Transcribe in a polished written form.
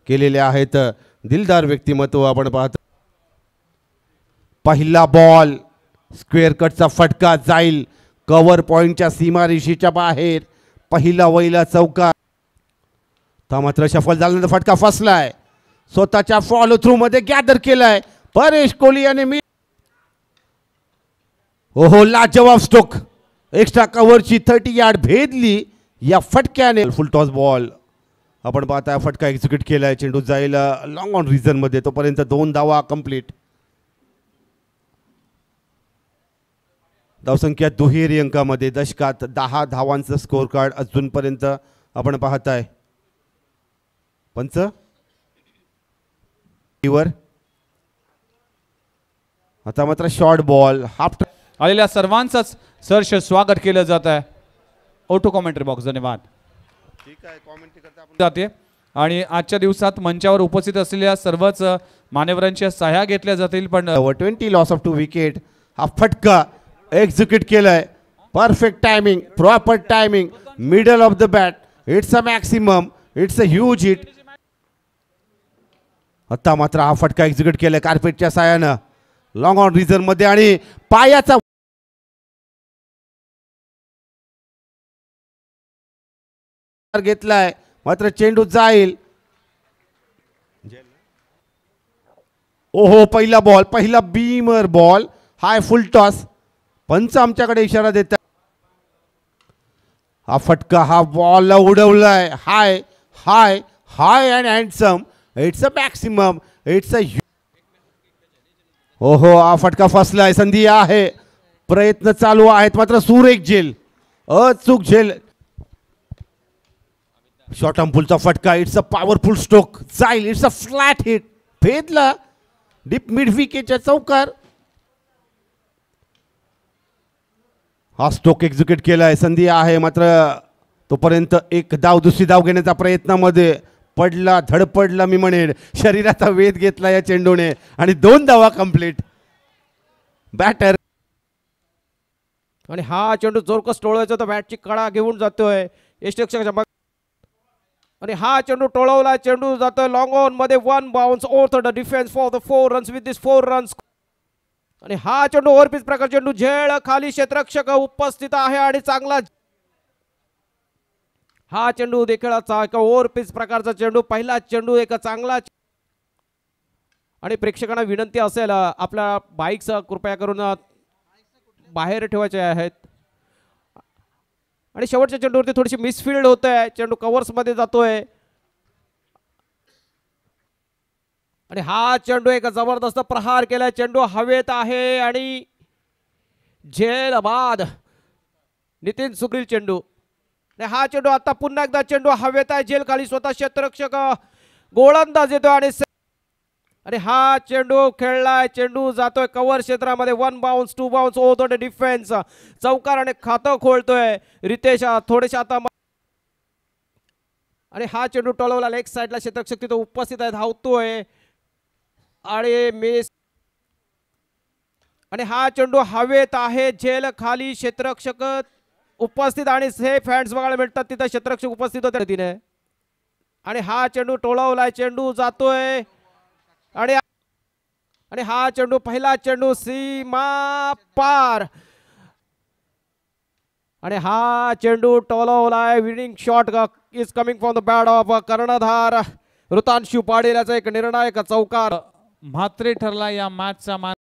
केलेले आहेत. दिलदार व्यक्तिमत्व आपण पाहतो. पहिला बॉल स्क्वेअर कटचा फटका जाईल कव्हर पॉइंटच्या सीमारेषेच्या बाहेर. पहिला वैला चौकार. तर मात्र शफल झाल्यानंतर फटका फसलाय. स्वतःच्या फॉलो थ्रू मध्ये गॅदर केलाय परेश कोहली याने. मी ओहो लाजवाब स्ट्रोक. एक्स्ट्रा कव्हरची 30 यार्ड भेदली या फटक्याने. फुल टॉस बॉल आपण पाहताय. फटका एक्झिक्यूट केलाय. चेंडू जाईल लॉंग ऑन रिझन मध्ये. तोपर्यंत 2 धावा कंप्लीट. धावसंख्या दुहेरी अंकामध्ये. दशकात 10 धावांचं स्कोर कार्ड अजूनपर्यंत आपण पाहताय. पंच आता मात्र शॉर्ट बॉल. हाफ आलेल्या सर्वांचंच सहर्ष स्वागत केलं जात आहे. Auto commentary box. धन्यवाद. ठीक आहे. कॉमेंट्री करता आपण जाते आणि आजच्या दिवसात मंचावर उपस्थित असलेल्या सर्वच मान्यवरांच्या सह्या घेतल्या जातील. पण 20 लॉस ऑफ 2 विकेट. हा फटका एक्झिक्यूट केलाय. Perfect timing. Proper timing. Middle of the bat. It's a maximum. It's a huge hit. आता मात्र हा फटका एक्झिक्यूट केलाय कार्पेटच्या साहाय्यानं लॉंग ऑन रिझन मध्ये. आणि पायाचा घेतलाय मात्र चेंडू जाईल. ओहो पहिला बॉल. पहिला beamer ball. High full toss. पंच आमच्याकडे इशारा देतात. हा फटका हा बॉल उडवलाय. High high high and handsome. It's a maximum. It's a ओहो हा फटका फसलाय. संधी आहे. प्रयत्न चालू आहेत मात्र सुरेख झेल. अचूक झेल. शॉर्ट आर्म पुलचा फटका. It's a powerful stroke. जाईल. It's a flat hit. भेदला डीप मिड विकेटच्या चौकार. हा स्ट्रोक एक्झिक्यूट केलाय. संधी आहे मात्र तोपर्यंत एक धाव दुसरी धाव घेण्याच्या प्रयत्नामध्ये पडला. धडपडला मी म्हणेन. शरीराचा वेध घेतला या चेंडूने आणि 2 धावा कंप्लीट. बॅटर आणि हा चेंडू जोरकस टोळवायचा तर बॅटची कडा घेऊन जातोय यष्टीरक्षकाच्या. आणि हा चेंडू टोळवला. चेंडू जातोय लॉंग ऑन मध्ये. 1 bounce over the defence for the 4 runs with this 4 runs. आणि हा चेंडू ओव्हरपिच प्रकार चेंडू. झेळ खाली क्षेत्ररक्षक उपस्थित आहे आणि चांगला हा चेंडू देखीलचा ओव्हरपिच प्रकारचा चेंडू. पहिला चेंडू एक चांगला. आणि प्रेक्षकांना विनंती असेल आपल्या बाईक्स कृपया करून बाहेर ठेवायचे आहेत. आणि शेवटच्या चेंडूवरती थोडीशी मिसफिल्ड होत आहे. चेंडू कव्हर्स मध्ये जातोय. आणि हा चेंडू एक जबरदस्त प्रहार केलाय. चेंडू हवेत आहे आणि झेल बाद नितीन सुग्रील चेंडू. आणि हा चेंडू आता पुन्हा एकदा चेंडू हवेत आहे. झेल खाली. स्वतः क्षेत्ररक्षक गोलंदाज येतो आणि हा चेंडू खेळलाय. चेंडू जातोय कव्हर क्षेत्रामध्ये. 1 bounce 2 bounce over the defence. चौकार आणि खातं खोलतोय रितेश थोडेशा आता. आणि हा चेंडू टोलवला लेग साईडला. क्षेत्ररक्षक तिथे उपस्थित आहे. धावतोय आणि मिस. आणि हा चेंडू हवेत आहे. झेल खाली. क्षेत्ररक्षक उपस्थित आणि सेफ हँड्स बघायला मिळतात तिथे. क्षेत्ररक्षक उपस्थित होते तिने. आणि हा चेंडू टोलवलाय. चेंडू जातोय आणि हा चेंडू पहिला चेंडू सीमा पार. आणि हा चेंडू टोलवलाय. Winning shot is coming from the bat of कर्णधार ऋतांशु पाटील. याचा एक निर्णायक चौकार म्हात्रे ठरला या मॅचचा.